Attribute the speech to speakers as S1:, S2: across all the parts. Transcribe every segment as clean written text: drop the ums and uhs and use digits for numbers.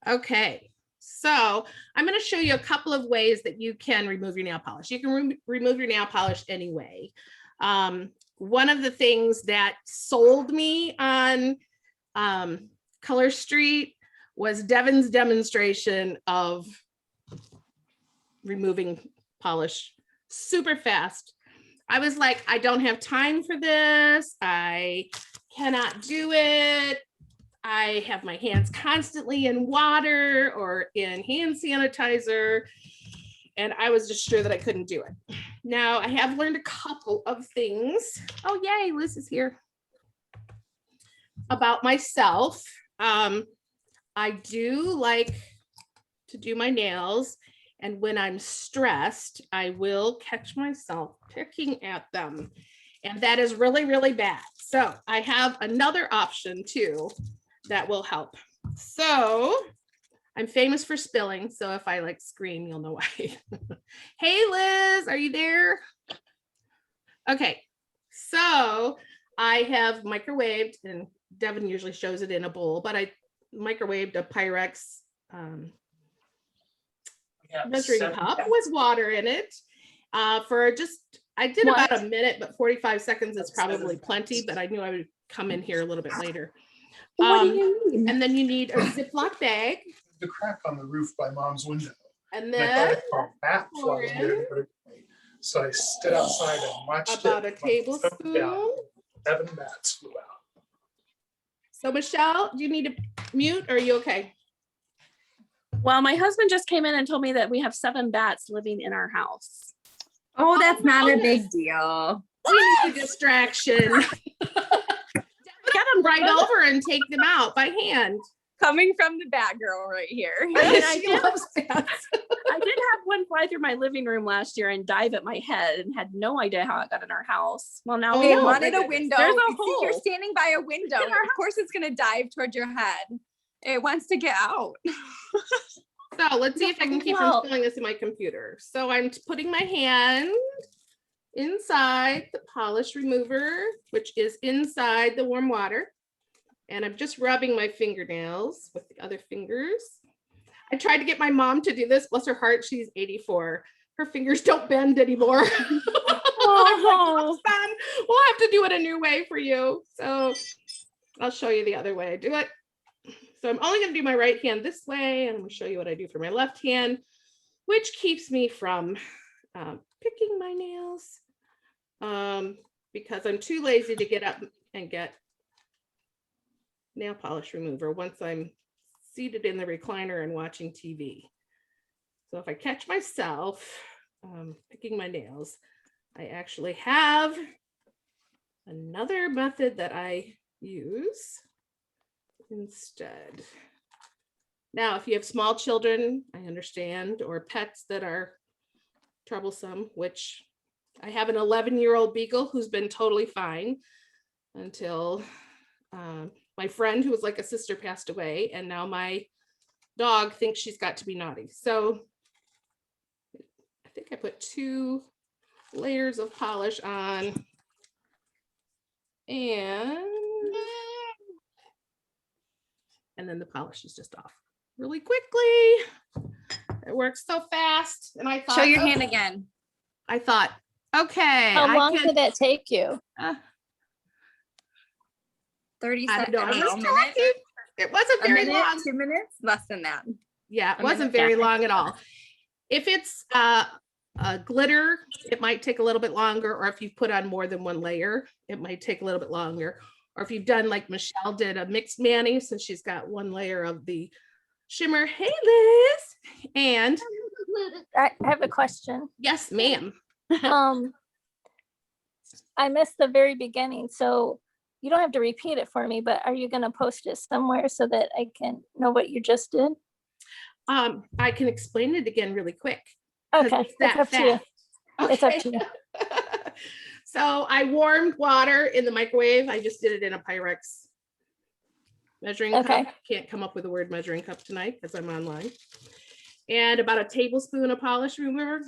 S1: Okay, so I'm going to show you a couple of ways that you can remove your nail polish. You can remove your nail polish anyway. One of the things that sold me on Color Street was Devin's demonstration of removing polish super fast. I was like, I don't have time for this. I cannot do it. I have my hands constantly in water or in hand sanitizer. And I was just sure that I couldn't do it. Now I have learned a couple of things. Oh, yay, Liz is here. About myself. I do like to do my nails. And when I'm stressed, I will catch myself picking at them. And that is really, really bad. So I have another option too that will help. So I'm famous for spilling. So if I like scream, you'll know why. Hey, Liz, are you there? Okay, so I have microwaved, and Devin usually shows it in a bowl, but I microwaved a Pyrex measuring cup with water in it for just, I did about a minute, but 45 seconds is probably plenty, but I knew I would come in here a little bit later.
S2: What do you mean?
S1: And then you need a Ziploc bag.
S3: The crack on the roof by mom's window.
S1: And then
S3: so I stood outside and watched
S1: about a tablespoon.
S3: 7 bats flew out.
S1: So Michelle, do you need to mute or are you okay?
S4: Well, my husband just came in and told me that we have 7 bats living in our house.
S2: Oh, that's not a big deal.
S1: We need a distraction. Get them right over and take them out by hand.
S2: Coming from the bat girl right here.
S4: I did have one fly through my living room last year and dive at my head and had no idea how it got in our house. Well, now
S2: we wanted a window.
S4: There's a
S2: hole. You're standing by a window. Of course it's going to dive towards your head. It wants to get out.
S1: So let's see if I can keep from spilling this in my computer. So I'm putting my hand inside the polish remover, which is inside the warm water. And I'm just rubbing my fingernails with the other fingers. I tried to get my mom to do this. Bless her heart, she's 84. Her fingers don't bend anymore. Oh. Like, we'll have to do it a new way for you. So I'll show you the other way I do it. So I'm only going to do my right hand this way, and I'm going to show you what I do for my left hand, which keeps me from picking my nails because I'm too lazy to get up and get nail polish remover once I'm seated in the recliner and watching TV. So if I catch myself picking my nails, I actually have another method that I use instead. Now, if you have small children, I understand, or pets that are troublesome, which I have an 11-year-old beagle who's been totally fine until my friend who was like a sister passed away, and now my dog thinks she's got to be naughty. So I think I put 2 layers of polish on, and then the polish is just off really quickly. It works so fast. And I thought,
S2: show your hand again.
S1: I thought, okay.
S5: How long did that take you?
S2: 30 seconds.
S1: It wasn't very long.
S2: 2 minutes, less than that.
S1: Yeah, it wasn't very long at all. If it's glitter, it might take a little bit longer, or if you put on more than 1 layer, it might take a little bit longer. Or if you've done like Michelle did a mixed mani, so she's got 1 layer of the shimmer. Hey, Liz. And
S5: I have a question.
S1: Yes, ma'am.
S5: I missed the very beginning, so you don't have to repeat it for me, but are you going to post it somewhere so that I can know what you just did?
S1: I can explain it again really quick.
S5: Okay, it's up to you.
S1: Okay.
S5: It's up to you.
S1: So I warmed water in the microwave. I just did it in a Pyrex measuring cup. Can't come up with the word measuring cup tonight because I'm online. And about a tablespoon of polish remover.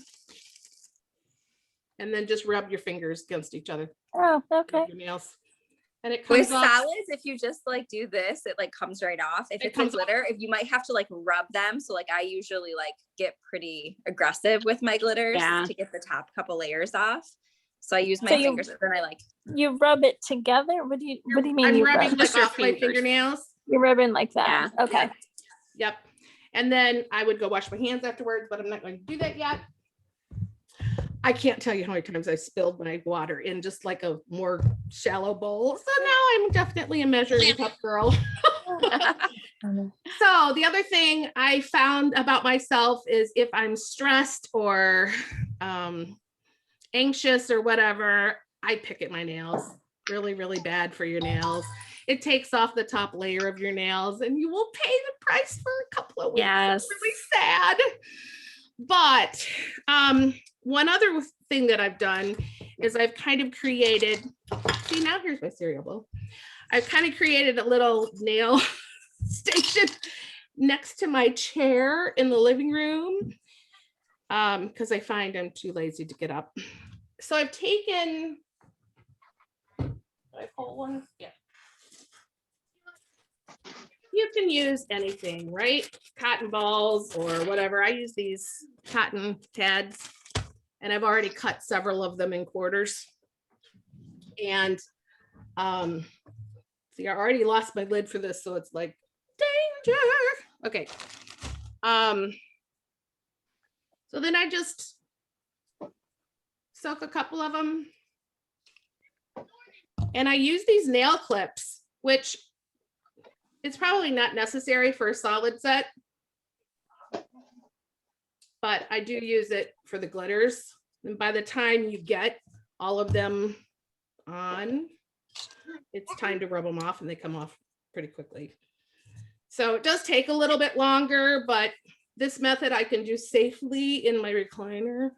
S1: And then just rub your fingers against each other.
S5: Oh, okay.
S1: Your nails. And it comes
S2: With
S1: off.
S2: solids, if you just like do this, it like comes right off. If
S1: It
S2: it's a
S1: comes off.
S2: glitter, if you might have to like rub them. So like I usually like get pretty aggressive with my glitters
S4: Yeah.
S2: to get the top couple layers off. So I use my
S5: So you-
S2: fingers and then I like,
S5: You rub it together? What do you mean
S1: I'm
S5: you
S1: rubbing
S5: rub?
S1: like
S4: Just your
S1: off my
S4: fingers.
S1: fingernails.
S5: You're rubbing like that?
S4: Yeah.
S5: Okay.
S1: Yep. And then I would go wash my hands afterwards, but I'm not going to do that yet. I can't tell you how many times I spilled my water in just like a more shallow bowl. So now I'm definitely a measuring cup girl. So the other thing I found about myself is if I'm stressed or anxious or whatever, I pick at my nails. Really, really bad for your nails. It takes off the top layer of your nails and you will pay the price for a couple of weeks.
S4: Yes.
S1: It's really sad. But one other thing that I've done is I've kind of created, see now here's my cereal bowl. I've kind of created a little nail station next to my chair in the living room because I find I'm too lazy to get up. So I've taken, I pull one, yeah. You can use anything, right? Cotton balls or whatever. I use these cotton tads and I've already cut several of them in quarters. And see, I already lost my lid for this, so it's like danger. Okay. So then I just soak a couple of them. And I use these nail clips, which it's probably not necessary for a solid set, but I do use it for the glitters. And by the time you get all of them on, it's time to rub them off and they come off pretty quickly. So it does take a little bit longer, but this method I can do safely in my recliner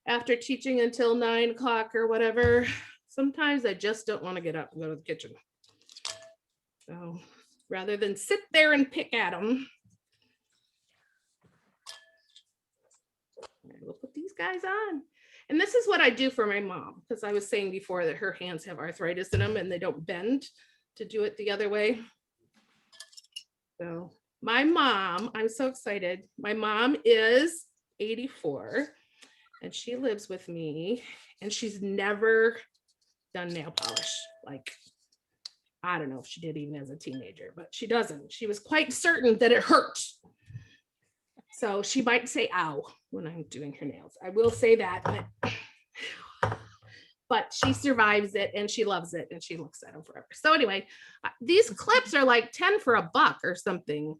S1: after teaching until 9 o'clock or whatever. Sometimes I just don't want to get up and go to the kitchen. So rather than sit there and pick at them, we'll put these guys on. And this is what I do for my mom, because I was saying before that her hands have arthritis in them and they don't bend to do it the other way. So my mom, I'm so excited. My mom is 84 and she lives with me and she's never done nail polish. Like, I don't know if she did even as a teenager, but she doesn't. She was quite certain that it hurt. So she might say ow when I'm doing her nails. I will say that, but she survives it and she loves it and she looks at them forever. So anyway, these clips are like 10 for $1 or something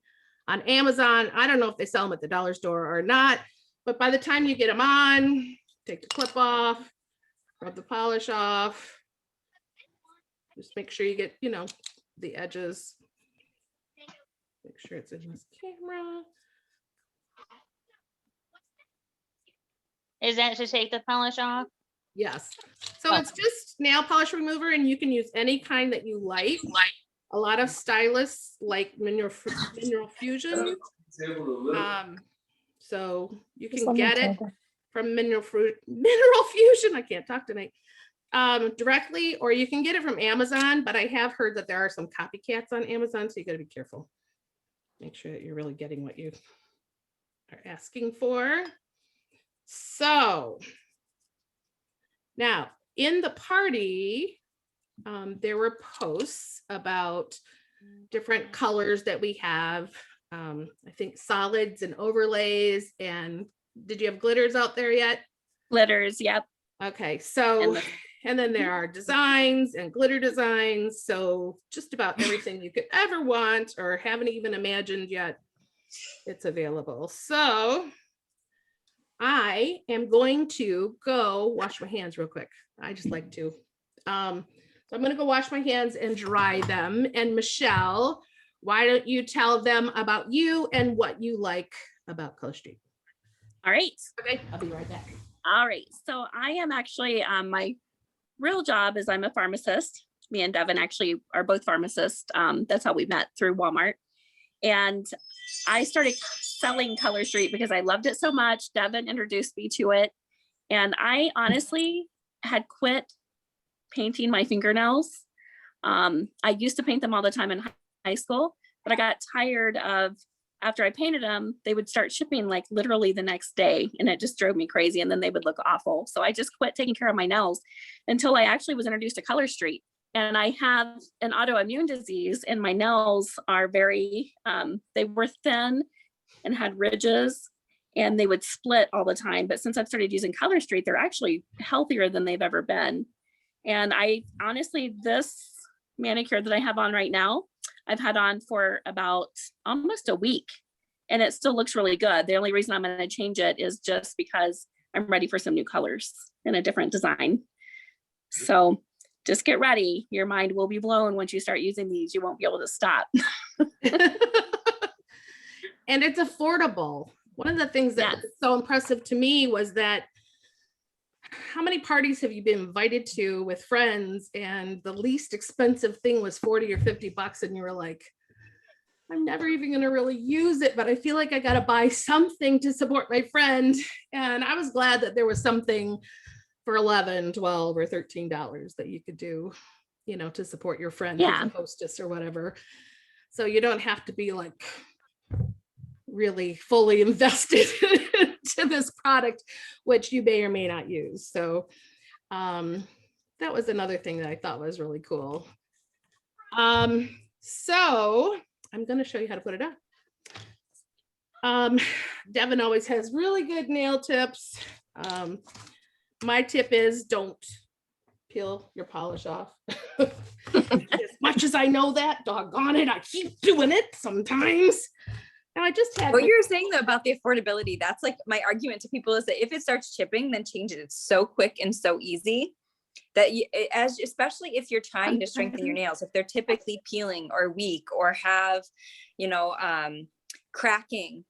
S1: on Amazon. I don't know if they sell them at the dollar store or not, but by the time you get them on, take the clip off, rub the polish off. Just make sure you get, you know, the edges. Make sure it's in this camera.
S6: Is that to take the polish off?
S1: Yes. So it's just nail polish remover and you can use any kind that you like. A lot of stylists like Mineral Fusion. So you can get it from Mineral Fusion. I can't talk tonight. Directly, or you can get it from Amazon, but I have heard that there are some copycats on Amazon, so you got to be careful. Make sure that you're really getting what you are asking for. So now in the party, there were posts about different colors that we have. I think solids and overlays. And did you have glitters out there yet?
S4: Glitters, yep.
S1: Okay, so and then there are designs and glitter designs. So just about everything you could ever want or haven't even imagined yet, it's available. So I am going to go wash my hands real quick. I just like to. So I'm going to go wash my hands and dry them. And Michelle, why don't you tell them about you and what you like about Color Street?
S4: All right.
S1: Okay, I'll be right back.
S4: All right. So I am actually, my real job is I'm a pharmacist. Me and Devin actually are both pharmacists. That's how we met, through Walmart. And I started selling Color Street because I loved it so much. Devin introduced me to it. And I honestly had quit painting my fingernails I used to paint them all the time in high school, but I got tired of, after I painted them, they would start shipping like literally the next day, and it just drove me crazy. And then they would look awful. So I just quit taking care of my nails until I actually was introduced to Color Street. And I have an autoimmune disease, and my nails are very, they were thin and had ridges, and they would split all the time. But since I've started using Color Street, they're actually healthier than they've ever been. And I honestly, this manicure that I have on right now, I've had on for about almost a week, and it still looks really good. The only reason I'm going to change it is just because I'm ready for some new colors and a different design. So just get ready. Your mind will be blown once you start using these. You won't be able to stop.
S1: And it's affordable. One of the things that was so impressive to me was that how many parties have you been invited to with friends, and the least expensive thing was 40 or 50 bucks, and you were like, I'm never even going to really use it, but I feel like I got to buy something to support my friend. And I was glad that there was something for $11, $12, or $13 that you could do, you know, to support your friend, who's a hostess or whatever. So you don't have to be like really fully invested to this product, which you may or may not use. So that was another thing that I thought was really cool. So I'm going to show you how to put it on. Devin always has really good nail tips. My tip is don't peel your polish off. As much as I know that, doggone it, I keep doing it sometimes. Now I just had
S2: what you were saying though about the affordability, that's like my argument to people, is that if it starts chipping, then change it. It's so quick and so easy that you, especially if you're trying to strengthen your nails, if they're typically peeling or weak or have, you know, cracking,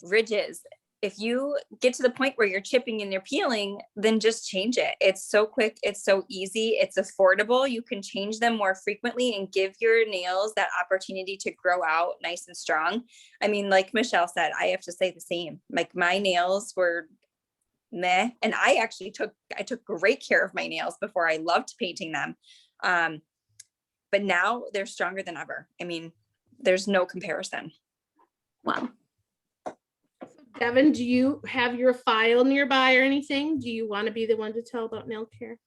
S2: ridges, if you get to the point where you're chipping and you're peeling, then just change it. It's so quick. It's so easy. It's affordable. You can change them more frequently and give your nails that opportunity to grow out nice and strong. I mean, like Michelle said, I have to say the same. Like my nails were meh. And I actually took great care of my nails before. I loved painting them. But now they're stronger than ever. I mean, there's no comparison.
S4: Wow.
S1: Devin, do you have your file nearby or anything? Do you want to be the one to tell about nail care?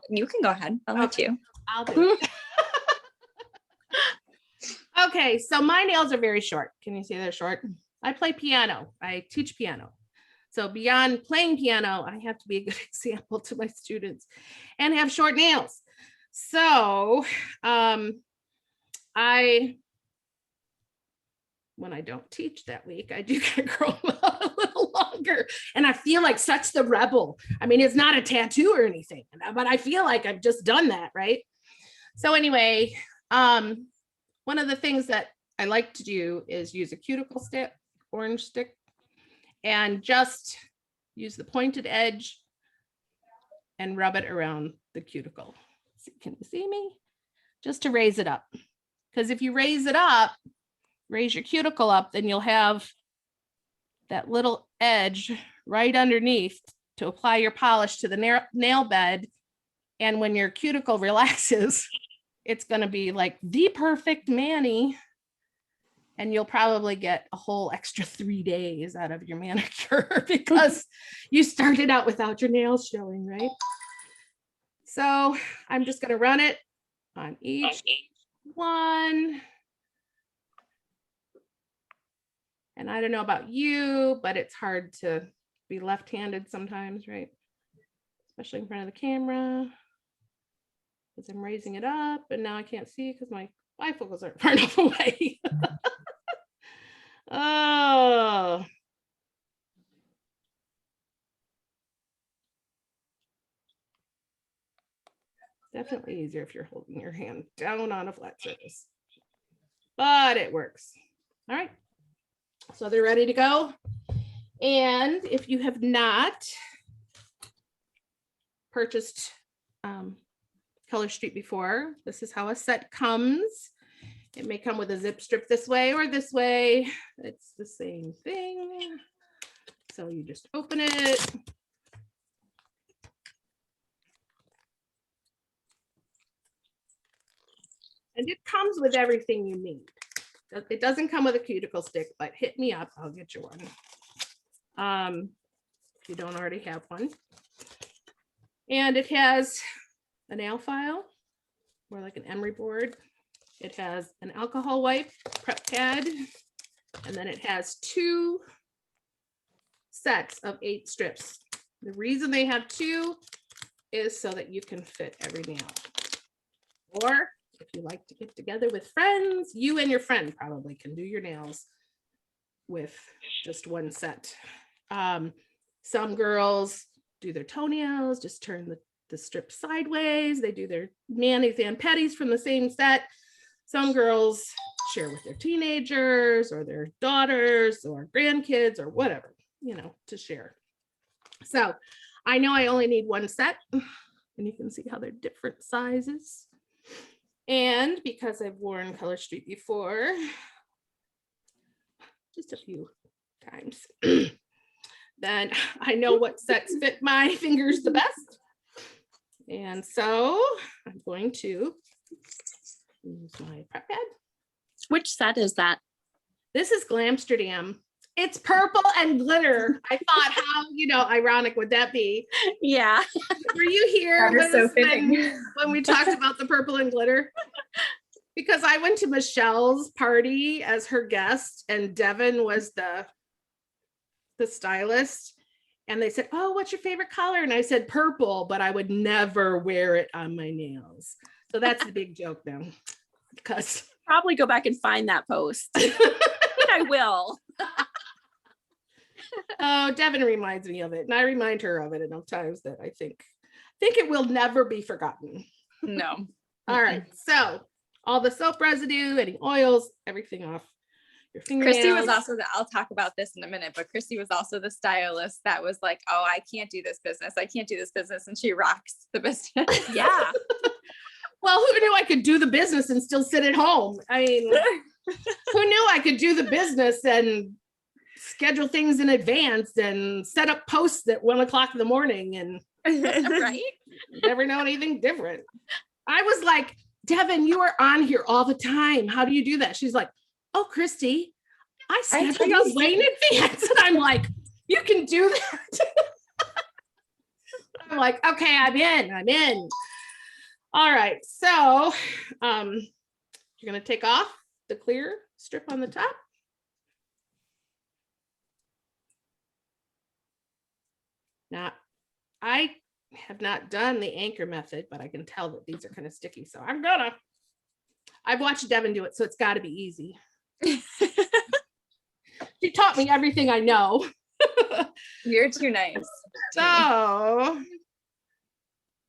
S2: You can go ahead. I'll let you.
S1: I'll do it. Okay, so my nails are very short. Can you see they're short? I play piano. I teach piano. So beyond playing piano, I have to be a good example to my students and have short nails. So when I don't teach that week, I do get grow them out a little longer. And I feel like such the rebel. I mean, it's not a tattoo or anything, but I feel like I've just done that, right? So anyway, one of the things that I like to do is use a cuticle stick, orange stick, and just use the pointed edge and rub it around the cuticle. Can you see me? Just to raise it up. Because if you raise it up, raise your cuticle up, then you'll have that little edge right underneath to apply your polish to the nail bed. And when your cuticle relaxes, it's going to be like the perfect mani. And you'll probably get a whole extra 3 days out of your manicure because you started out without your nails showing, right? So I'm just going to run it on each one. And I don't know about you, but it's hard to be left-handed sometimes, right? Especially in front of the camera. Because I'm raising it up and now I can't see because my bifocals aren't far enough away. Oh. Definitely easier if you're holding your hand down on a flat surface. But it works. All right. So they're ready to go. And if you have not purchased Color Street before, this is how a set comes. It may come with a zip strip this way or this way. It's the same thing. So you just open it. And it comes with everything you need. It doesn't come with a cuticle stick, but hit me up, I'll get you one. If you don't already have one. And it has a nail file, more like an emery board. It has an alcohol wipe, prep pad, and then it has 2 sets of 8 strips. The reason they have 2 is so that you can fit every nail. Or if you like to get together with friends, you and your friend probably can do your nails with just 1 set. Some girls do their toenails, just turn the strip sideways. They do their manis and petties from the same set. Some girls share with their teenagers or their daughters or grandkids or whatever, you know, to share. So I know I only need 1 set, and you can see how they're different sizes. And because I've worn Color Street before, just a few times, then I know what sets fit my fingers the best. And so I'm going to use my prep pad.
S4: Which set is that?
S1: This is Glamsterdam. It's purple and glitter. I thought, how, you know, ironic would that be?
S4: Yeah.
S1: Were you here
S2: That is so fitting.
S1: when we talked about the purple and glitter? Because I went to Michelle's party as her guest, and Devin was the stylist. And they said, oh, what's your favorite color? And I said purple, but I would never wear it on my nails. So that's the big joke now. Because
S4: Probably go back and find that post. I will.
S1: oh, Devin reminds me of it, and I remind her of it enough times that I think it will never be forgotten.
S2: No.
S1: All right, so all the soap residue, any oils, everything off your fingernails.
S2: Kristi was also I'll talk about this in a minute, but Kristi was also the stylist that was like, oh, I can't do this business. I can't do this business. And she rocks the business.
S4: Yeah.
S1: Well, who knew I could do the business and still sit at home? I mean, who knew I could do the business and schedule things in advance and set up posts at 1 o'clock in the morning and
S4: Right?
S1: never know anything different. I was like, Devin, you are on here all the time. How do you do that? She's like, oh, Kristi, I schedule those way in advance. And I'm like, you can do that. I'm like, okay, I'm in. All right, so you're gonna take off the clear strip on the top. Now, I have not done the anchor method, but I can tell that these are kind of sticky. So I've watched Devin do it, so it's gotta be easy. She taught me everything I know.
S2: You're too nice.
S1: So I'm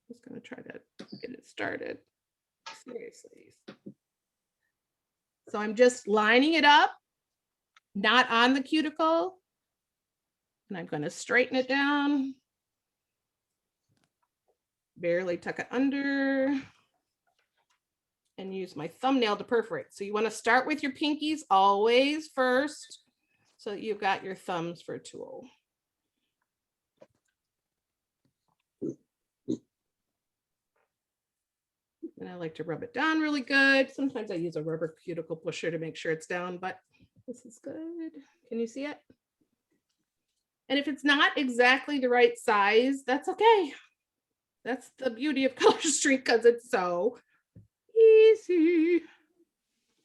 S1: just gonna try to get it started. Seriously. So I'm just lining it up, not on the cuticle. And I'm gonna straighten it down. Barely tuck it under. And use my thumbnail to perforate. So you want to start with your pinkies always first, so that you've got your thumbs for a tool. And I like to rub it down really good. Sometimes I use a rubber cuticle pusher to make sure it's down, but this is good. Can you see it? And if it's not exactly the right size, that's okay. That's the beauty of Color Street, because it's so easy.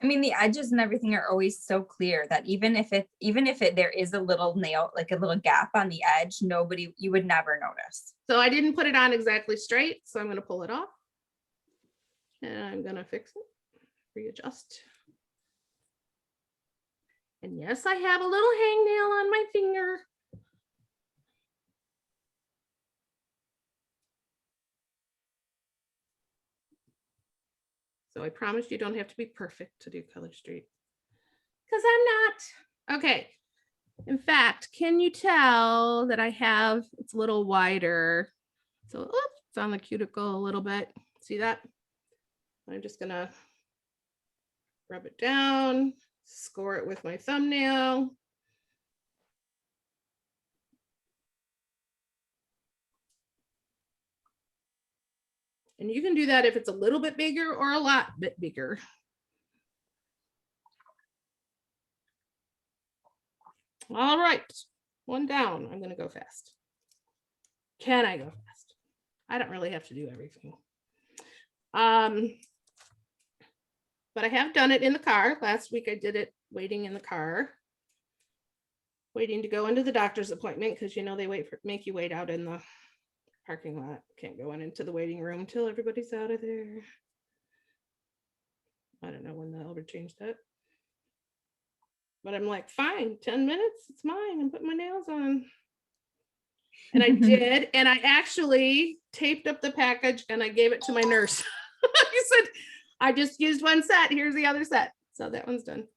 S2: I mean, the edges and everything are always so clear that even if there is a little nail, like a little gap on the edge, you would never notice.
S1: So I didn't put it on exactly straight, so I'm going to pull it off. And I'm going to fix it, readjust. And yes, I have a little hangnail on my finger. So I promise you don't have to be perfect to do Color Street, because I'm not. Okay. In fact, can you tell that it's a little wider? So oops, it's on the cuticle a little bit. See that? I'm just gonna rub it down, score it with my thumbnail. And you can do that if it's a little bit bigger or a lot bit bigger. All right, one down. I'm gonna go fast. Can I go fast? I don't really have to do everything. But I have done it in the car. Last week I did it waiting in the car, waiting to go into the doctor's appointment because you know they make you wait out in the parking lot. Can't go into the waiting room till everybody's out of there. I don't know when they'll ever change that. But I'm like, fine, 10 minutes, it's mine. I'm putting my nails on. And I did, and I actually taped up the package and I gave it to my nurse. I said, I just used one set. Here's the other set. So that one's done.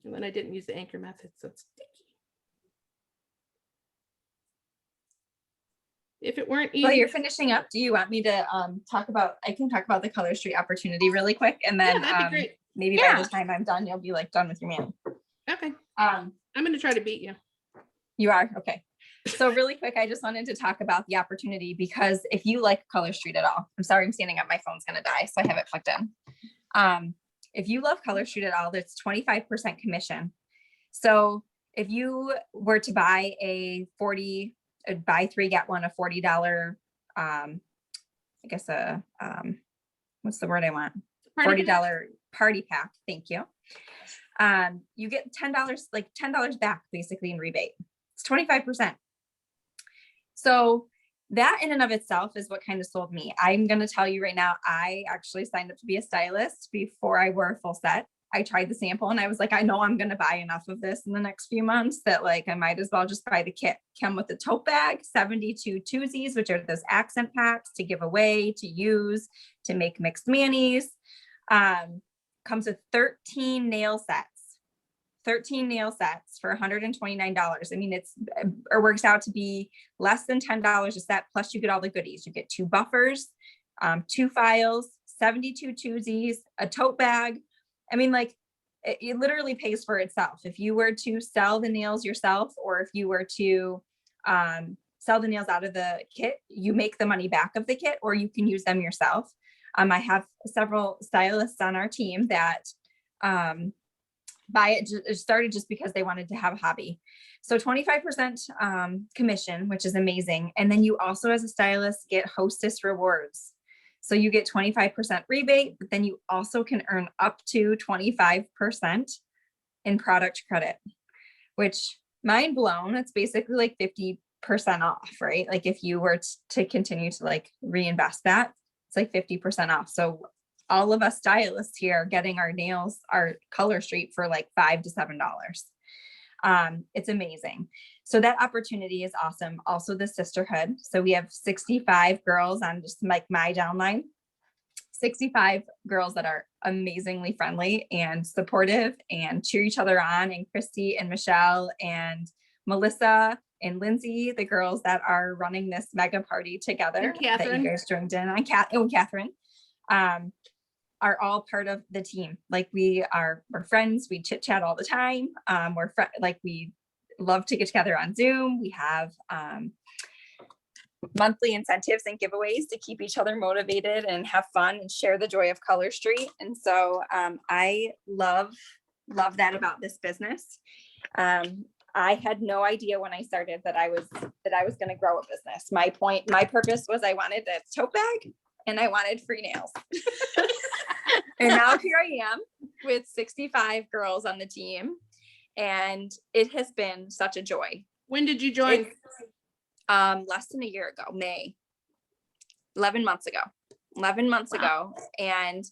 S1: And then I didn't use the anchor method, so it's sticky. If it weren't easy.
S2: While you're finishing up, do you want me to I can talk about the Color Street opportunity really quick, and then
S1: Yeah, that'd be great.
S2: maybe by the time I'm done, you'll be like done with your man.
S1: Okay. I'm gonna try to beat you.
S2: You are? Okay. So really quick, I just wanted to talk about the opportunity because if you like Color Street at all, I'm sorry, I'm standing up, my phone's gonna die, so I have it plugged in. If you love Color Street at all, there's 25% commission. So if you were to buy buy 3, get 1, a $40, I guess what's the word I want? $40 party pack. Thank you. You get $10, like $10 back basically in rebate. It's 25%. So that in and of itself is what kind of sold me. I'm going to tell you right now, I actually signed up to be a stylist before I wore a full set. I tried the sample and I was like, I know I'm going to buy enough of this in the next few months that like, I might as well just buy the kit. Come with the tote bag, 72 twosies, which are those accent packs to give away, to use, to make mixed manis. Comes with 13 nail sets. 13 nail sets for $129. I mean, it works out to be less than $10 a set. Plus you get all the goodies. You get 2 buffers, 2 files, 72 twosies, a tote bag. I mean, like it literally pays for itself. If you were to sell the nails yourself, or if you were to sell the nails out of the kit, you make the money back of the kit, or you can use them yourself. I have several stylists on our team that buy it. It started just because they wanted to have a hobby. So 25% commission, which is amazing. And then you also, as a stylist, get Hostess rewards. So you get 25% rebate, but then you also can earn up to 25% in product credit, which mind blown. It's basically like 50% off, right? Like if you were to continue to like reinvest that, it's like 50% off. So all of us stylists here are getting our nails, our Color Street for like $5 to $7. It's amazing. So that opportunity is awesome. Also the sisterhood. So we have 65 girls on just like my downline, 65 girls that are amazingly friendly and supportive and cheer each other on. And Kristi and Michelle and Melissa and Lindsay, the girls that are running this mega party together that you guys joined in on, Catherine, are all part of the team. Like we're friends. We chit chat all the time. We love to get together on Zoom. We have monthly incentives and giveaways to keep each other motivated and have fun and share the joy of Color Street. And so I love that about this business. I had no idea when I started that I was going to grow a business. My purpose was I wanted a tote bag and I wanted free nails. And now here I am with 65 girls on the team. And it has been such a joy.
S1: When did you join?
S2: Less than a year ago, May, 11 months ago. And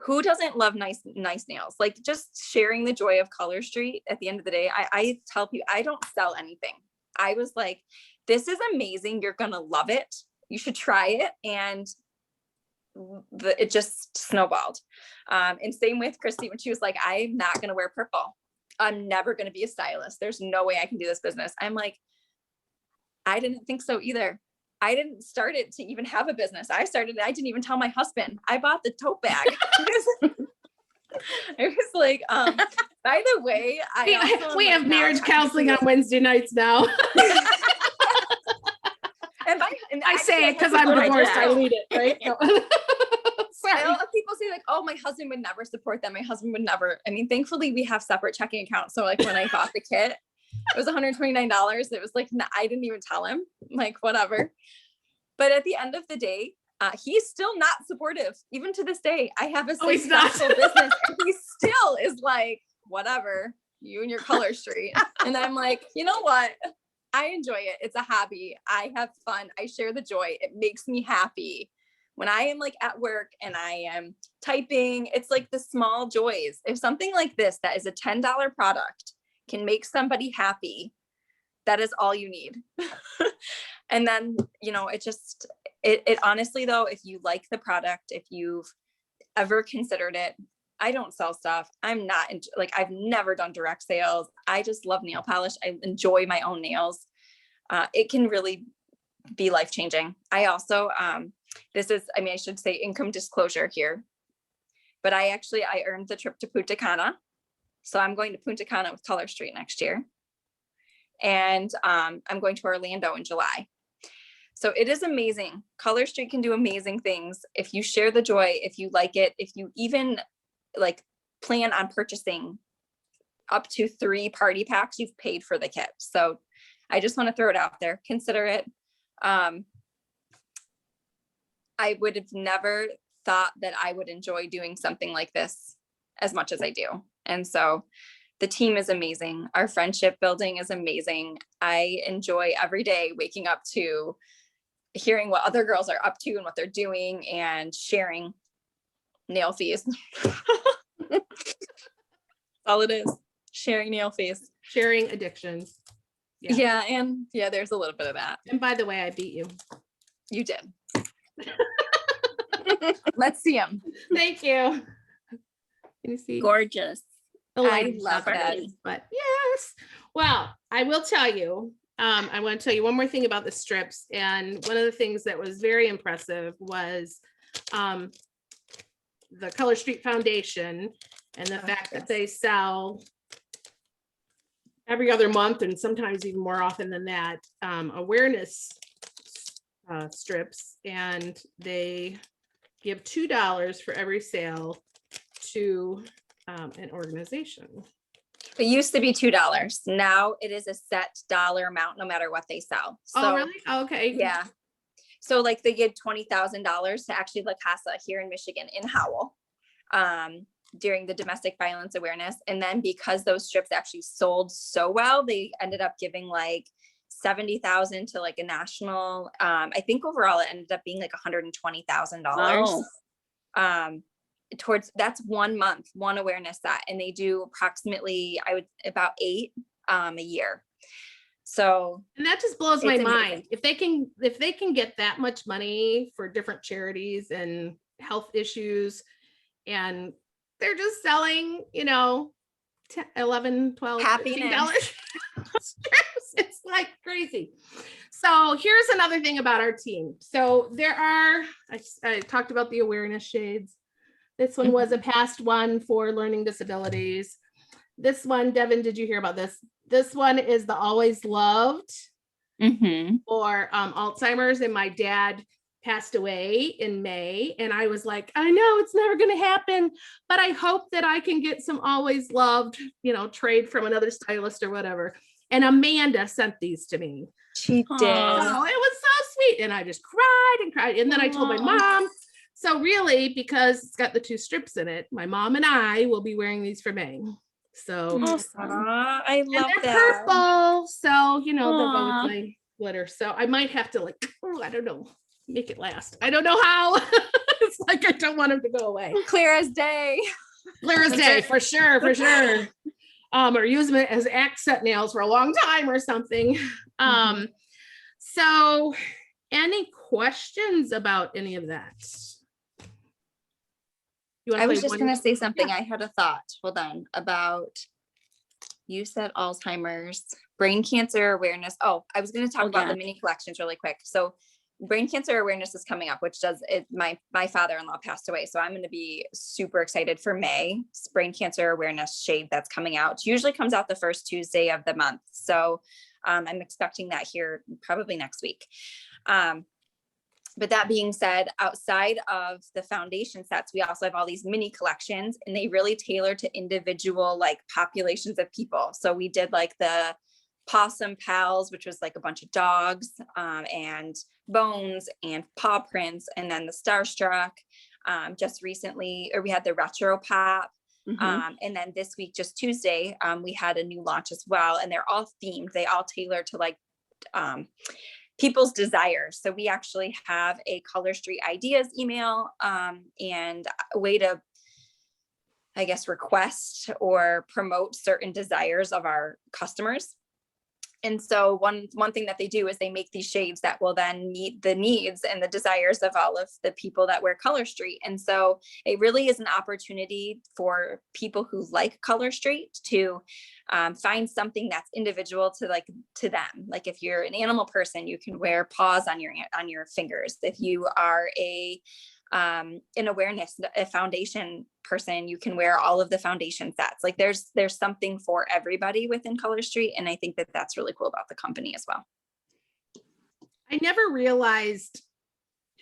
S2: who doesn't love nice nails? Like just sharing the joy of Color Street at the end of the day. I tell people, I don't sell anything. I was like, this is amazing. You're going to love it. You should try it. And it just snowballed. And same with Kristi when she was like, I'm not going to wear purple. I'm never going to be a stylist. There's no way I can do this business. I'm like, I didn't think so either. I didn't start it to even have a business. I didn't even tell my husband. I bought the tote bag. It was like, by the way,
S1: we have marriage counseling on Wednesday nights now.
S2: And I
S1: say it because I'm divorced. I lead it, right?
S2: Sorry. People say like, oh, my husband would never support them. My husband would never. I mean, thankfully we have separate checking accounts. So like when I bought the kit, it was $129. It was like, I didn't even tell him, like, whatever. But at the end of the day, he's still not supportive. Even to this day, I have a
S1: he's not.
S2: successful business and he still is like, whatever, you and your color street. And I'm like, you know what? I enjoy it. It's a hobby. I have fun. I share the joy. It makes me happy. When I am like at work and I am typing, it's like the small joys. If something like this, that is a $10 product, can make somebody happy, that is all you need. And then, you know, it honestly though, if you like the product, if you've ever considered it, I don't sell stuff. I'm not like, I've never done direct sales. I just love nail polish. I enjoy my own nails. It can really be life-changing. I also, this is, I mean, I should say income disclosure here, but I earned the trip to Punta Cana. So I'm going to Punta Cana with Color Street next year. And I'm going to Orlando in July. So it is amazing. Color Street can do amazing things. If you share the joy, if you like it, if you even like plan on purchasing up to 3 party packs, you've paid for the kit. So I just want to throw it out there. Consider it. I would have never thought that I would enjoy doing something like this as much as I do. And so the team is amazing. Our friendship building is amazing. I enjoy every day waking up to hearing what other girls are up to and what they're doing and sharing nail fees. All it is, sharing nail fees.
S1: Sharing addictions.
S2: Yeah. And there's a little bit of that.
S1: And by the way, I beat you.
S2: You did. Let's see them.
S1: Thank you. Can you see?
S4: Gorgeous.
S1: The
S2: I
S1: lighting's
S2: love
S1: not
S2: that.
S1: great, but yes. Well, I will tell you, I want to tell you one more thing about the strips. And one of the things that was very impressive was the Color Street Foundation and the fact that they sell every other month and sometimes even more often than that, awareness strips, and they give $2 for every sale to an organization.
S2: It used to be $2. Now it is a set dollar amount, no matter what they sell. So,
S1: Oh, really? Okay.
S2: yeah. So like they give $20,000 to actually La Casa here in Michigan in Howell during the domestic violence awareness. And then because those strips actually sold so well, they ended up giving like 70,000 to like a national. I think overall it ended up being like $120,000. Towards that's 1 month, one awareness set, and they do approximately about 8 a year. So,
S1: and that just blows my
S2: it's amazing.
S1: mind. If they can get that much money for different charities and health issues, and they're just selling, you know, 10, 11, 12, $15 strips. It's like crazy. So here's another thing about our team. So there are, I talked about the awareness shades. This one was a past one for learning disabilities. This one, Devin, did you hear about this? This one is the Always Loved for Alzheimer's, and my dad passed away in May, and I was like, I know it's never going to happen, but I hope that I can get some Always Loved, you know, trade from another stylist or whatever. And Amanda sent these to me.
S2: She did.
S1: Oh, it was so sweet, and I just cried and cried, and then I told my mom. So really, because it's got the 2 strips in it, my mom and I will be wearing these for May. So
S2: I love
S1: they're
S2: that.
S1: purple, so you know they'll go with my glitter. So I might have to like, I don't know, make it last. I don't know how. It's like I don't want them to go away.
S2: Clear as day.
S1: Clear as day, for sure, for sure. Or use them as accent nails for a long time or something. So any questions about any of that?
S2: I was just going to say something. Yeah. I had a thought. Hold on. About, you said Alzheimer's, brain cancer awareness. Oh, I was going to talk about the mini collections really quick. So brain cancer awareness is coming up, which does it. My father-in-law passed away. So I'm going to be super excited for May. Brain cancer awareness shade that's coming out. It usually comes out the first Tuesday of the month. So I'm expecting that here probably next week. But that being said, outside of the foundation sets, we also have all these mini collections, and they really tailor to individual like populations of people. So we did like the Possum Pals, which was like a bunch of dogs, and bones and paw prints, and then the Starstruck. Just recently, or we had the Retro Pop. And then this week, just Tuesday, we had a new launch as well, and they're all themed. They all tailor to like people's desires. So we actually have a Color Street Ideas email and a way to, I guess, request or promote certain desires of our customers. And so one thing that they do is they make these shades that will then meet the needs and the desires of all of the people that wear Color Street. And so it really is an opportunity for people who like Color Street to find something that's individual to them. Like if you're an animal person, you can wear paws on your fingers. If you are an awareness, a foundation person, you can wear all of the foundation sets. Like there's something for everybody within Color Street. And I think that that's really cool about the company as well.
S1: I never realized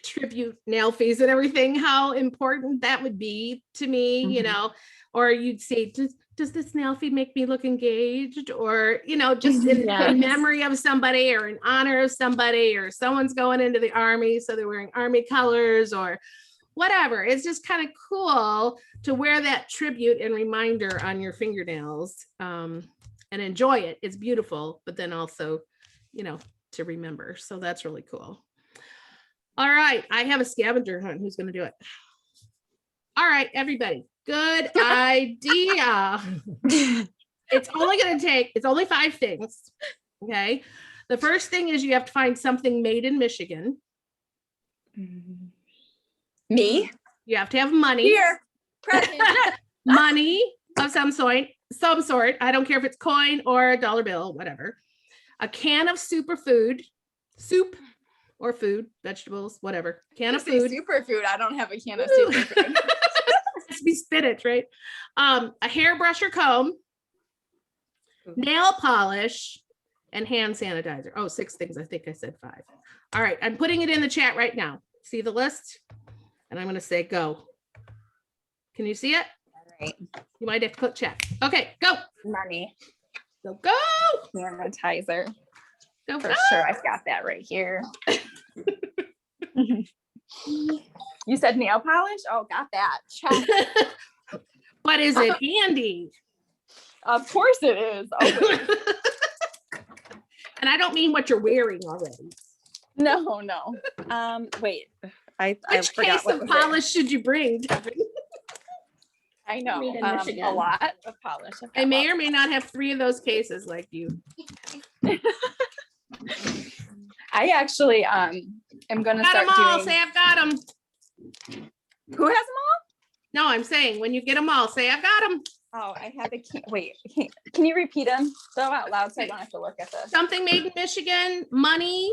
S1: tribute nail fees and everything, how important that would be to me, you know, or you'd say, does this nail fee make me look engaged? Or, you know, just in memory of somebody or in honor of somebody, or someone's going into the army, so they're wearing army colors or whatever. It's just kind of cool to wear that tribute and reminder on your fingernails and enjoy it. It's beautiful, but then also, you know, to remember. So that's really cool. All right. I have a scavenger hunt. Who's going to do it? All right, everybody. Good idea. It's only 5 things. Okay. The first thing is you have to find something made in Michigan.
S2: Me?
S1: You have to have money.
S2: Here. Present.
S1: Money of some sort. I don't care if it's coin or a dollar bill, whatever. A can of superfood, soup or food, vegetables, whatever. Can of food.
S2: Superfood. I don't have a can of superfood.
S1: It's be spinach, right? A hairbrush or comb, nail polish, and hand sanitizer. Oh, 6 things. I think I said 5. All right. I'm putting it in the chat right now. See the list? And I'm going to say go. Can you see it?
S2: All right.
S1: You might have to put chat. Okay, go.
S2: Money.
S1: So go.
S2: Sanitizer.
S1: Go.
S2: For sure. I've got that right here. You said nail polish? Oh, got that. Check.
S1: But is it handy?
S2: Of course it is.
S1: And I don't mean what you're wearing already.
S2: No. Wait.
S1: Which case of polish should you bring, Devin?
S2: I know.
S5: Made in Michigan.
S2: A lot of polish.
S1: I may or may not have 3 of those cases like you.
S2: I actually am going to
S1: Got
S2: start
S1: them all.
S2: doing.
S1: Say I've got them.
S2: Who has them all?
S1: No, I'm saying when you get them all, say I've got them.
S2: Oh, I have a key. Wait, can you repeat them? So out loud so I don't have to look at this.
S1: Something made in Michigan, money,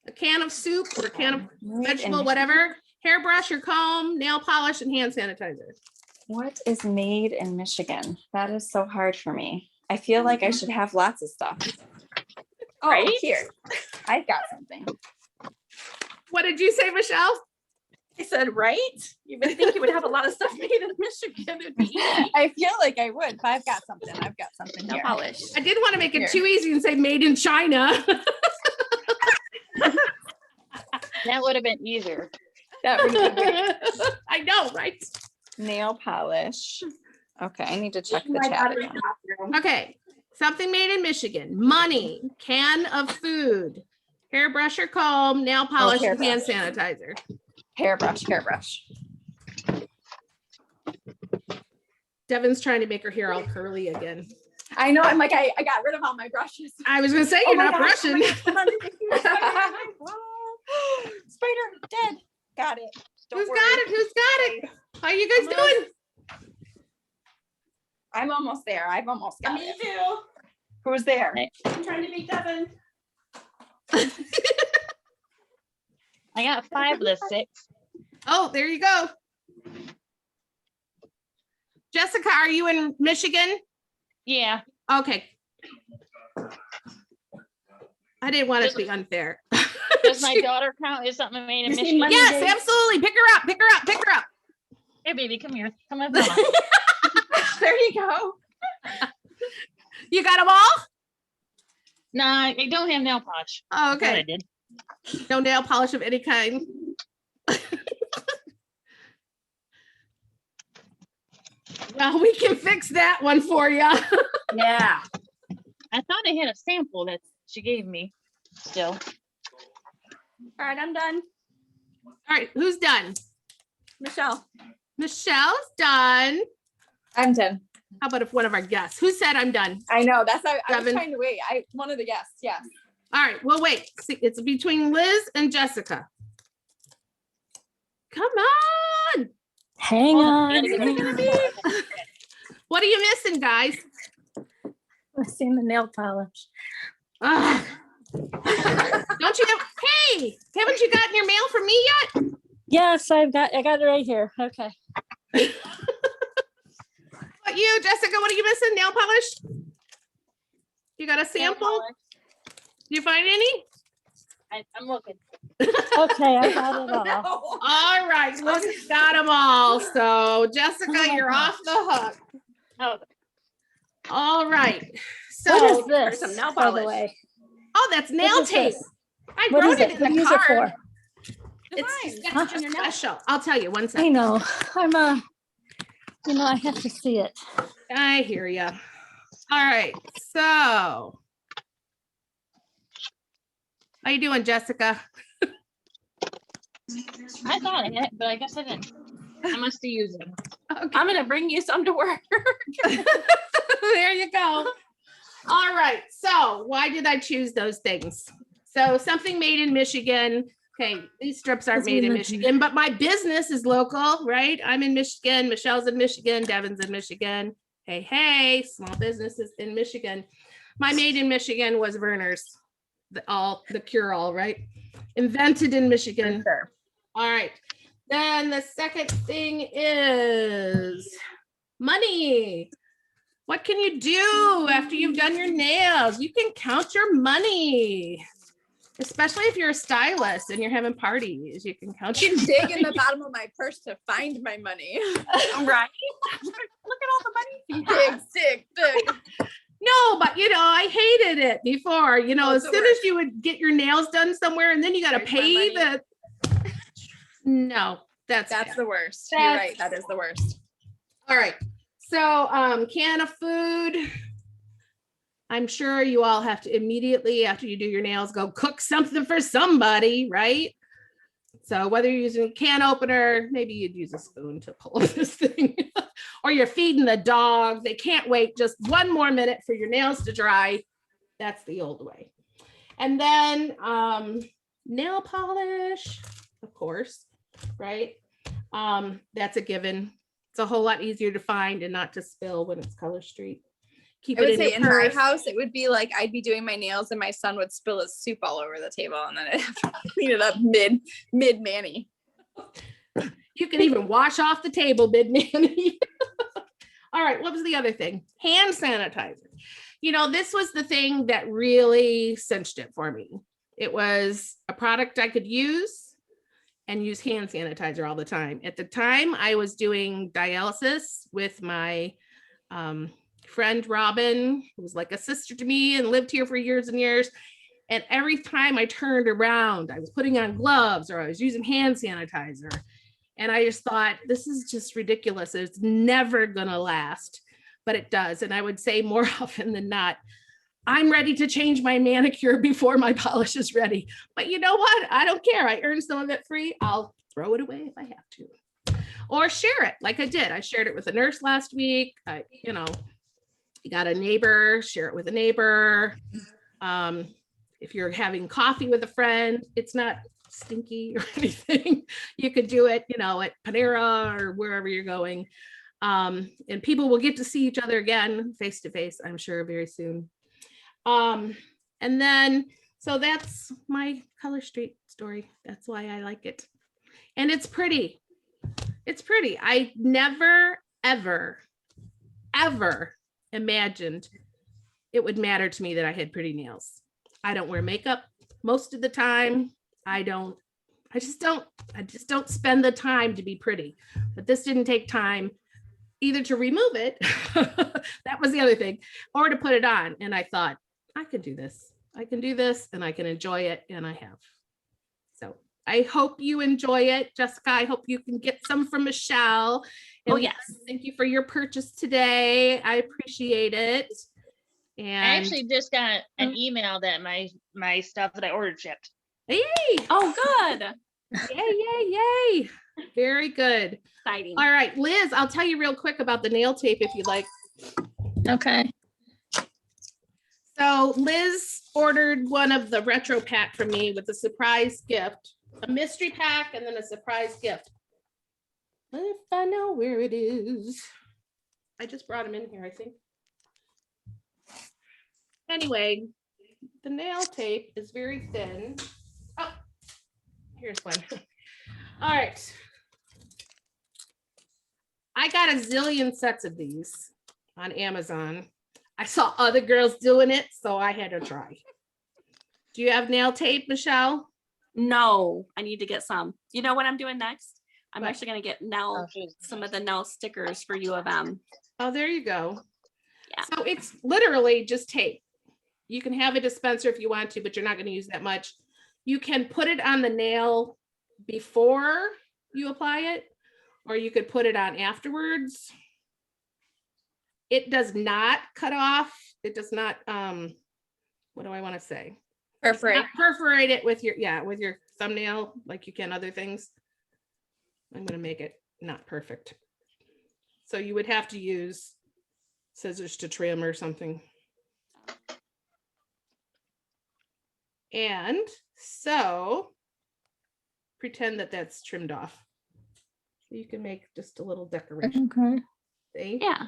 S1: a can of soup or a can of vegetable, whatever, hairbrush or comb, nail polish, and hand sanitizer.
S2: What is made in Michigan? That is so hard for me. I feel like I should have lots of stuff. Oh,
S4: Right?
S2: Here. I've got something.
S1: What did you say, Michelle?
S4: I said, right? You would think you would have a lot of stuff made in Michigan. It'd be easy.
S2: I feel like I would, but I've got something.
S4: No
S2: Here.
S4: polish.
S1: I did want to make it
S2: Here.
S1: too easy and say made in China.
S6: That would have been easier.
S2: That would be great.
S1: I know, right?
S2: Nail polish. Okay, I need to check the chat again.
S1: Okay, something made in Michigan, money, can of food, hairbrush or comb, nail polish, and hand sanitizer.
S2: Hairbrush.
S1: Devin's trying to make her hair all curly again.
S2: I know. I'm like, I got rid of all my brushes.
S1: I was gonna say you're not brushing.
S2: Spider dead. Got it.
S1: Who's got it? How you guys doing?
S2: I'm almost there. I've almost got it.
S1: too.
S2: Who's there?
S1: I'm trying to beat Devin.
S6: I got 5 of the 6.
S1: Oh, there you go. Jessica, are you in Michigan?
S6: Yeah.
S1: Okay. I didn't want it to be unfair.
S6: Does my daughter count as something made in
S4: You see
S6: Michigan?
S4: money-
S1: Yes,
S4: Monday.
S1: absolutely. Pick her up. Pick her up. Pick her up.
S6: Hey, baby, come here. Come with mama.
S2: There you go.
S1: You got them all?
S6: Nah, I don't have nail polish.
S1: Oh,
S6: I thought I
S1: okay.
S6: did.
S1: No nail polish of any kind. Well, we can fix that one for you.
S2: Yeah.
S6: I thought I had a sample that she gave me still.
S4: All right, I'm done.
S1: All right, who's done?
S4: Michelle.
S1: Michelle's done.
S2: I'm done.
S1: How about if one of our guests? Who said I'm done?
S2: I know. That's how I was
S1: Devin?
S2: trying to wait. One of the guests. Yes.
S1: All right, we'll wait. See, it's between Liz and Jessica. Come on.
S5: Hang
S6: Hold
S5: on.
S6: I gotta get
S5: hang
S6: the
S5: on.
S1: What are you missing, guys?
S5: I've seen the nail polish.
S1: Ugh. Don't you have, hey, haven't you gotten your mail from me yet?
S5: Yes, I got it right here. Okay.
S1: What you, Jessica, what are you missing? Nail polish? You got a sample? Did you find any?
S6: I'm looking.
S5: Okay, I got it all.
S1: All right, Liz got them all. So Jessica,
S5: Oh my
S1: you're off the hook.
S6: Oh,
S1: All right.
S5: What is
S1: So,
S5: this,
S4: some nail
S5: by the
S4: polish.
S5: way?
S1: oh, that's nail
S5: What is
S1: tape.
S5: this?
S1: I
S5: What
S1: wrote
S5: is it?
S1: it
S5: What
S1: in
S5: do you
S1: the
S5: use it
S1: card.
S5: for?
S1: It's
S5: Huh?
S1: just special. I'll tell you one
S5: I
S1: second.
S5: know. I have to see it.
S1: I hear you. All right. So, how you doing, Jessica?
S6: I thought I had it, but I guess I didn't. I must have used it.
S1: Okay.
S4: I'm gonna bring you some to work.
S1: There you go. All right. So why did I choose those things? So something made in Michigan. Okay, these strips aren't
S5: That's
S1: made in
S5: religion.
S1: Michigan, but my business is local, right? I'm in Michigan. Michelle's in Michigan. Devin's in Michigan. Hey, hey, small businesses in Michigan. My made in Michigan was Werner's, the cure-all, right? Invented in Michigan.
S2: Sure.
S1: All right. Then the second thing is money. What can you do after you've done your nails? You can count your money, especially if you're a stylist and you're having parties. You can count your
S2: Dig in the bottom of my purse to find my money.
S4: Right? Look at all the money you have.
S2: Dig.
S1: No, but I hated it before.
S2: Oh,
S1: As
S2: it's the
S1: soon as you would get your nails done somewhere and then you got to
S2: Where's my
S1: pay
S2: money?
S1: No, that's
S2: That's the worst. You're
S1: That's-
S2: right. That is the worst.
S1: all right. So, can of food. I'm sure you all have to immediately after you do your nails, go cook something for somebody, right? So whether you're using a can opener, maybe you'd use a spoon to pull up this thing, or you're feeding the dog. They can't wait just one more minute for your nails to dry. That's the old way. And then nail polish, of course, right? That's a given. It's a whole lot easier to find and not to spill when it's Color Street. Keep
S2: I
S1: it
S2: would
S1: in
S2: say
S1: your
S2: in my
S1: purse.
S2: house, it would be like I'd be doing my nails and my son would spill his soup all over the table and then I'd have to clean it up mid Manny.
S1: You can even wash off the table, mid-Manny. All right, what was the other thing? Hand sanitizer. This was the thing that really cinched it for me. It was a product I could use and use hand sanitizer all the time. At the time, I was doing dialysis with my friend Robin, who was like a sister to me and lived here for years and years. And every time I turned around, I was putting on gloves or I was using hand sanitizer. And I just thought, this is just ridiculous. It's never going to last, but it does. And I would say more often than not, I'm ready to change my manicure before my polish is ready. But you know what? I don't care. I earned some of it free. I'll throw it away if I have to. Or share it like I did. I shared it with a nurse last week. You got a neighbor, share it with a neighbor. If you're having coffee with a friend, it's not stinky or anything. You could do it, at Panera or wherever you're going. And people will get to see each other again face to face, I'm sure, very soon. And then, so that's my Color Street story. That's why I like it. And it's pretty. It's pretty. I never, ever, ever imagined it would matter to me that I had pretty nails. I don't wear makeup most of the time. I just don't spend the time to be pretty. But this didn't take time either to remove it. That was the other thing, or to put it on. And I thought, I could do this. I can do this and I can enjoy it. And I have. So I hope you enjoy it. Jessica, I hope you can get some from Michelle. And
S4: Oh, yes.
S1: thank you for your purchase today. I appreciate it.
S6: I
S1: And
S6: actually just got an email that my stuff that I ordered shipped.
S1: yay,
S4: Oh, good.
S1: yay. Very good.
S4: Exciting.
S1: All right, Liz, I'll tell you real quick about the nail tape if you like.
S5: Okay.
S1: So Liz ordered one of the retro pack from me with a surprise gift, a mystery pack, and then a surprise gift. If I know where it is. I just brought them in here, I think. Anyway, the nail tape is very thin. Oh, here's one. All right. I got a zillion sets of these on Amazon. I saw other girls doing it, so I had to try. Do you have nail tape, Michelle?
S4: No, I need to get some. You know what I'm doing next? I'm
S1: What?
S4: actually going to get Nell, some of the Nell stickers for U of M.
S1: Oh, there you go.
S4: Yeah.
S1: So it's literally just tape. You can have a dispenser if you want to, but you're not going to use that much. You can put it on the nail before you apply it, or you could put it on afterwards. It does not cut off. It does not, what do I want to say?
S2: Perforate.
S1: Perforate it with your thumbnail like you can other things. I'm going to make it not perfect. So you would have to use scissors to trim or something. And so pretend that that's trimmed off. So you can make just a little decoration.
S5: Okay.
S1: See?
S4: Yeah.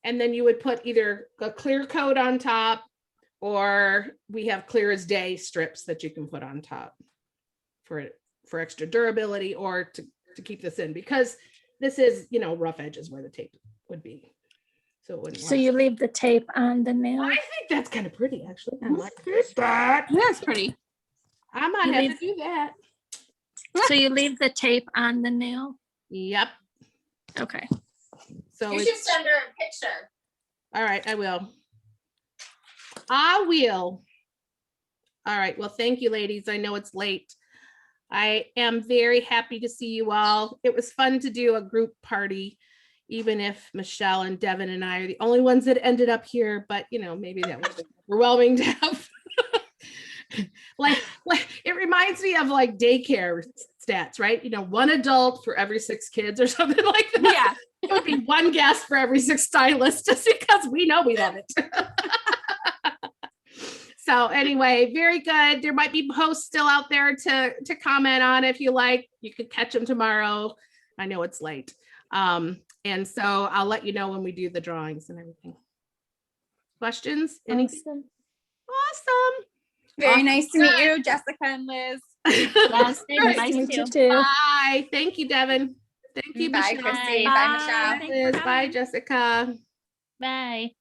S1: And then you would put either a clear coat on top, or we have clear as day strips that you can put on top for extra durability, or to keep this in, because this is, rough edges where the tape would be. So it wouldn't.
S5: So you leave the tape on the nail?
S1: I think that's kind of pretty, actually. I might do that.
S4: That's pretty.
S1: I might
S5: You
S1: have
S5: leave-
S1: to do that.
S5: So you leave the tape on the nail?
S1: Yep.
S5: Okay.
S1: So
S2: You should send her a picture.
S1: all right, I will. All right, well, thank you, ladies. I know it's late. I am very happy to see you all. It was fun to do a group party, even if Michelle and Devin and I are the only ones that ended up here, but maybe that was overwhelming to have. like it reminds me of like daycare stats, right? One adult for every 6 kids or something like that.
S4: Yeah.
S1: It would be one guest for every 6 stylists, just because we know we love it. So anyway, very good. There might be posts still out there to comment on if you like. You could catch them tomorrow. I know it's late. And so I'll let you know when we do the drawings and everything. Questions? Anything?
S5: Awesome.
S1: Awesome.
S2: Very nice to meet you, Jessica and Liz.
S4: Yes,
S1: Nice
S4: nice
S5: to meet
S4: to
S5: you too.
S1: Bye. Thank you, Devin. Thank you,
S2: Bye,
S1: Michelle.
S2: Kristi.
S6: Bye.
S2: Bye, Michelle.
S4: Thanks for
S1: Liz. Bye,
S4: coming.
S1: Jessica.
S6: Bye.